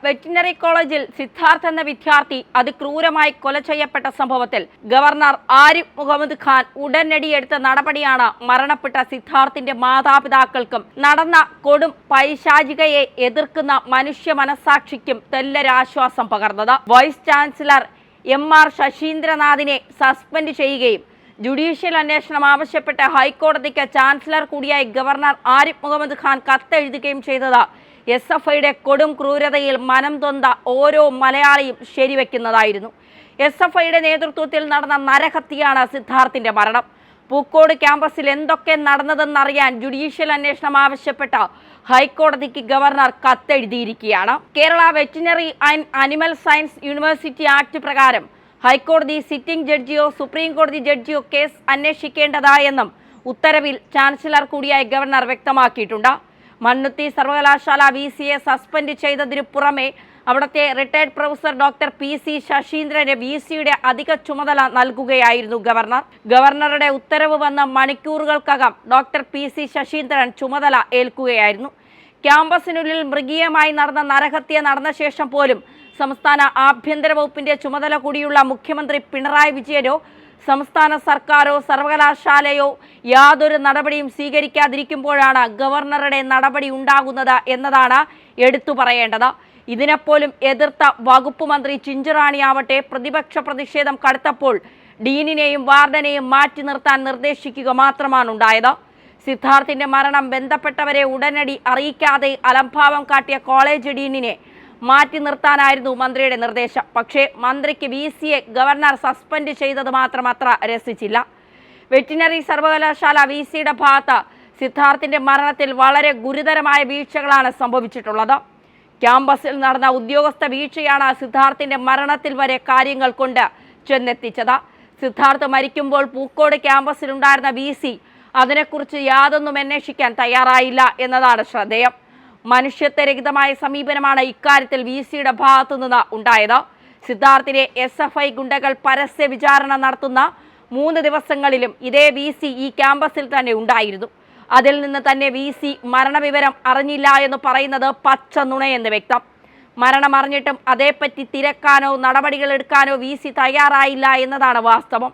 Veterinary കോളേജിൽ സിദ്ധാർത്ഥ് എന്ന വിദ്യാർത്ഥി അതിക്രൂരമായി കൊല ചെയ്യപ്പെട്ട സംഭവത്തിൽ ഗവർണർ ആരിഫ് മുഹമ്മദ് ഖാൻ ഉടനടി എടുത്ത നടപടിയാണ് മരണപ്പെട്ട സിദ്ധാർത്ഥിന്റെ മാതാപിതാക്കൾക്കും നടന്ന കൊടും പൈശാചികയെ എതിർക്കുന്ന മനുഷ്യ മനസാക്ഷിക്കും തെല്ലൊരാശ്വാസം പകർന്നത്. വൈസ് ചാൻസലർ MR ശശീന്ദ്രനാഥിനെ സസ്പെൻഡ് ചെയ്യുകയും ജുഡീഷ്യൽ അന്വേഷണം ആവശ്യപ്പെട്ട് ഹൈക്കോടതിക്ക് ചാൻസലർ കൂടിയായ ഗവർണർ ആരിഫ് മുഹമ്മദ് ഖാൻ കത്തെഴുതുകയും ചെയ്തത് SFIയുടെ കൊടും ക്രൂരതയിൽ മനം തൊന്ത ഓരോ മലയാളിയും ശരിവെക്കുന്നതായിരുന്നു. SFIയുടെ നേതൃത്വത്തിൽ നടന്ന നരഹത്യയാണ് സിദ്ധാർത്ഥിന്റെ മരണം. പൂക്കോട് ക്യാമ്പസിൽ എന്തൊക്കെ നടന്നതെന്നറിയാൻ ജുഡീഷ്യൽ അന്വേഷണം ആവശ്യപ്പെട്ട ഹൈക്കോടതിക്ക് ഗവർണർ കത്തെഴുതിയിരിക്കുകയാണ്. Kerala veterinary and animal science university act പ്രകാരം ഹൈക്കോടതി സിറ്റിംഗ് ജഡ്ജിയോ സുപ്രീം കോടതി ജഡ്ജിയോ കേസ് അന്വേഷിക്കേണ്ടതായെന്നും ഉത്തരവിൽ ചാൻസലർ കൂടിയായ ഗവർണർ വ്യക്തമാക്കിയിട്ടുണ്ട്. മണ്ണുത്തി സർവകലാശാല VCയെ സസ്പെൻഡ് ചെയ്തതിനു പുറമെ അവിടുത്തെ റിട്ടയർഡ് പ്രൊഫസർ ഡോക്ടർ PC ശശീന്ദ്രന് VCയുടെ അധിക ചുമതല നൽകുകയായിരുന്നു ഗവർണർ. ഗവർണറുടെ ഉത്തരവ് വന്ന മണിക്കൂറുകൾക്കകം ഡോക്ടർ PC ശശീന്ദ്രൻ ചുമതല ഏൽക്കുകയായിരുന്നു. ക്യാമ്പസിനുള്ളിൽ മൃഗീയമായി നടന്ന നരഹത്യ നടന്ന ശേഷം പോലും സംസ്ഥാന ആഭ്യന്തര വകുപ്പിന്റെ ചുമതല കൂടിയുള്ള മുഖ്യമന്ത്രി പിണറായി വിജയനോ സംസ്ഥാന സർക്കാരോ സർവകലാശാലയോ യാതൊരു നടപടിയും സ്വീകരിക്കാതിരിക്കുമ്പോഴാണ് ഗവർണറുടെ നടപടി ഉണ്ടാകുന്നത് എന്നതാണ് എടുത്തു പറയേണ്ടത്. ഇതിനെപ്പോലും എതിർത്ത വകുപ്പ് മന്ത്രി ചിഞ്ചുറാണിയാവട്ടെ പ്രതിപക്ഷ പ്രതിഷേധം കടുത്തപ്പോൾ ഡീനിനെയും വാർഡനെയും മാറ്റി നിർത്താൻ നിർദ്ദേശിക്കുക മാത്രമാണ് ഉണ്ടായത്. സിദ്ധാർത്ഥിന്റെ മരണം ബന്ധപ്പെട്ടവരെ ഉടനടി അറിയിക്കാതെ അലംഭാവം കാട്ടിയ കോളേജ് ഡീനിനെ മാറ്റി നിർത്താനായിരുന്നു മന്ത്രിയുടെ നിർദ്ദേശം. പക്ഷേ മന്ത്രിക്ക് VCയെ ഗവർണർ സസ്പെൻഡ് ചെയ്തത് മാത്രം അത്ര രസിച്ചില്ല. വെറ്റിനറി സർവകലാശാല VCയുടെ ഭാഗത്ത് സിദ്ധാർത്ഥിന്റെ മരണത്തിൽ വളരെ ഗുരുതരമായ വീഴ്ചകളാണ് സംഭവിച്ചിട്ടുള്ളത്. ക്യാമ്പസിൽ നടന്ന ഉദ്യോഗസ്ഥ വീഴ്ചയാണ് സിദ്ധാർത്ഥിന്റെ മരണത്തിൽ വരെ കാര്യങ്ങൾ കൊണ്ട് ചെന്നെത്തിച്ചത്. സിദ്ധാർത്ഥ് മരിക്കുമ്പോൾ പൂക്കോട് ക്യാമ്പസിലുണ്ടായിരുന്ന VC അതിനെക്കുറിച്ച് യാതൊന്നും അന്വേഷിക്കാൻ തയ്യാറായില്ല എന്നതാണ് ശ്രദ്ധേയം. മനുഷ്യത്വരഹിതമായ സമീപനമാണ് ഇക്കാര്യത്തിൽ VCയുടെ ഭാഗത്തു നിന്ന് ഉണ്ടായത്. സിദ്ധാർത്ഥിനെ SFI ഗുണ്ടകൾ പരസ്യ വിചാരണ നടത്തുന്ന 3 ദിവസങ്ങളിലും ഇതേ VC ഈ ക്യാമ്പസിൽ തന്നെ ഉണ്ടായിരുന്നു. അതിൽ നിന്ന് തന്നെ VC മരണവിവരം അറിഞ്ഞില്ല എന്ന് പറയുന്നത് പച്ച നുണയെന്ന് വ്യക്തം. മരണം അറിഞ്ഞിട്ടും അതേപ്പറ്റി തിരക്കാനോ നടപടികൾ എടുക്കാനോ VC തയ്യാറായില്ല എന്നതാണ് വാസ്തവം.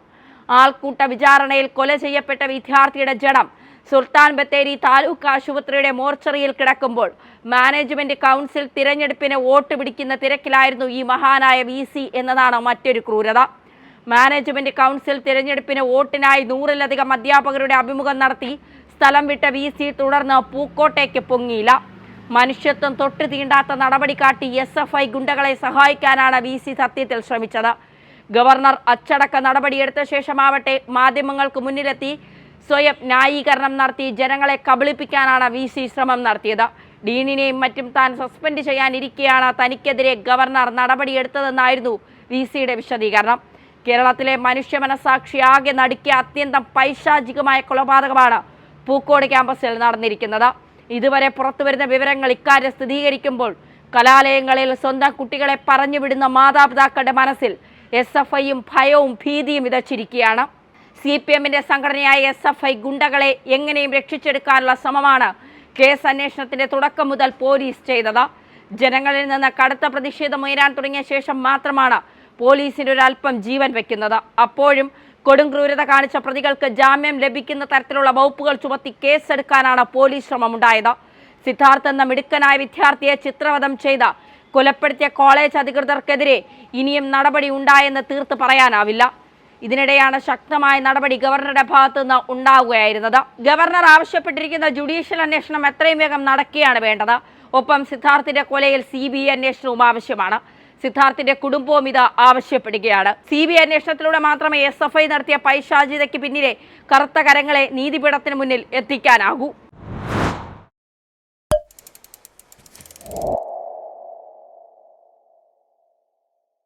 ആൾക്കൂട്ട വിചാരണയിൽ കൊല ചെയ്യപ്പെട്ട വിദ്യാർത്ഥിയുടെ ജഡം സുൽത്താൻ ബത്തേരി താലൂക്ക് ആശുപത്രിയുടെ മോർച്ചറിയിൽ കിടക്കുമ്പോൾ മാനേജ്മെന്റ് കൗൺസിൽ തിരഞ്ഞെടുപ്പിന് വോട്ട് പിടിക്കുന്ന തിരക്കിലായിരുന്നു ഈ മഹാനായ VC എന്നതാണ് മറ്റൊരു ക്രൂരത. മാനേജ്മെന്റ് കൗൺസിൽ തിരഞ്ഞെടുപ്പിന് വോട്ടിനായി 100-ലധികം അധ്യാപകരുടെ അഭിമുഖം നടത്തി സ്ഥലം വിട്ട VC തുടർന്ന് പൂക്കോട്ടേക്ക് പൊങ്ങിയില്ല. മനുഷ്യത്വം തൊട്ട് തീണ്ടാത്ത നടപടി കാട്ടി SFI ഗുണ്ടകളെ സഹായിക്കാനാണ് VC സത്യത്തിൽ ശ്രമിച്ചത്. ഗവർണർ അച്ചടക്ക നടപടിയെടുത്ത ശേഷമാവട്ടെ മാധ്യമങ്ങൾക്ക് മുന്നിലെത്തി സ്വയം ന്യായീകരണം നടത്തി ജനങ്ങളെ കബളിപ്പിക്കാനാണ് VC ശ്രമം നടത്തിയത്. ഡീനിനെയും മറ്റും താൻ സസ്പെൻഡ് ചെയ്യാനിരിക്കെയാണ് തനിക്കെതിരെ ഗവർണർ നടപടിയെടുത്തതെന്നായിരുന്നു VCയുടെ വിശദീകരണം. കേരളത്തിലെ മനുഷ്യ മനസാക്ഷിയാകെ നടുക്കിയ അത്യന്തം പൈശാചികമായ കൊലപാതകമാണ് പൂക്കോട് ക്യാമ്പസിൽ നടന്നിരിക്കുന്നത്. ഇതുവരെ പുറത്തുവരുന്ന വിവരങ്ങൾ ഇക്കാര്യം സ്ഥിരീകരിക്കുമ്പോൾ കലാലയങ്ങളിൽ സ്വന്തം കുട്ടികളെ പറഞ്ഞുവിടുന്ന മാതാപിതാക്കളുടെ മനസ്സിൽ SFIയും ഭയവും ഭീതിയും വിതച്ചിരിക്കുകയാണ്. CPMന്റെ സംഘടനയായ SFI ഗുണ്ടകളെ എങ്ങനെയും രക്ഷിച്ചെടുക്കാനുള്ള ശ്രമമാണ് കേസ് അന്വേഷണത്തിന്റെ തുടക്കം മുതൽ പോലീസ് ചെയ്തത്. ജനങ്ങളിൽ നിന്ന് കടുത്ത പ്രതിഷേധം ഉയരാൻ തുടങ്ങിയ ശേഷം മാത്രമാണ് പോലീസിന് ഒരൽപ്പം ജീവൻ വെക്കുന്നത്. അപ്പോഴും കൊടും ക്രൂരത കാണിച്ച പ്രതികൾക്ക് ജാമ്യം ലഭിക്കുന്ന തരത്തിലുള്ള വകുപ്പുകൾ ചുമത്തി കേസെടുക്കാനാണ് പോലീസ് ശ്രമമുണ്ടായത്. സിദ്ധാർത്ഥ് എന്ന മിടുക്കനായ വിദ്യാർത്ഥിയെ ചിത്രവധം ചെയ്ത കൊലപ്പെടുത്തിയ കോളേജ് അധികൃതർക്കെതിരെ ഇനിയും നടപടി ഉണ്ടായെന്ന് തീർത്ത് പറയാനാവില്ല. ഇതിനിടെയാണ് ശക്തമായ നടപടി ഗവർണറുടെ ഭാഗത്തു നിന്ന് ഉണ്ടാവുകയായിരുന്നത്. ഗവർണർ ആവശ്യപ്പെട്ടിരിക്കുന്ന ജുഡീഷ്യൽ അന്വേഷണം എത്രയും വേഗം നടക്കുകയാണ് വേണ്ടത്. ഒപ്പം സിദ്ധാർത്ഥിന്റെ കൊലയിൽ CBI അന്വേഷണവും ആവശ്യമാണ്. സിദ്ധാർത്ഥിന്റെ കുടുംബവും ഇത് ആവശ്യപ്പെടുകയാണ്. CBI അന്വേഷണത്തിലൂടെ മാത്രമേ SFI നടത്തിയ പൈശാചികതയ്ക്ക് പിന്നിലെ കറുത്ത കരങ്ങളെ നീതിപീഠത്തിന് മുന്നിൽ എത്തിക്കാനാകൂ.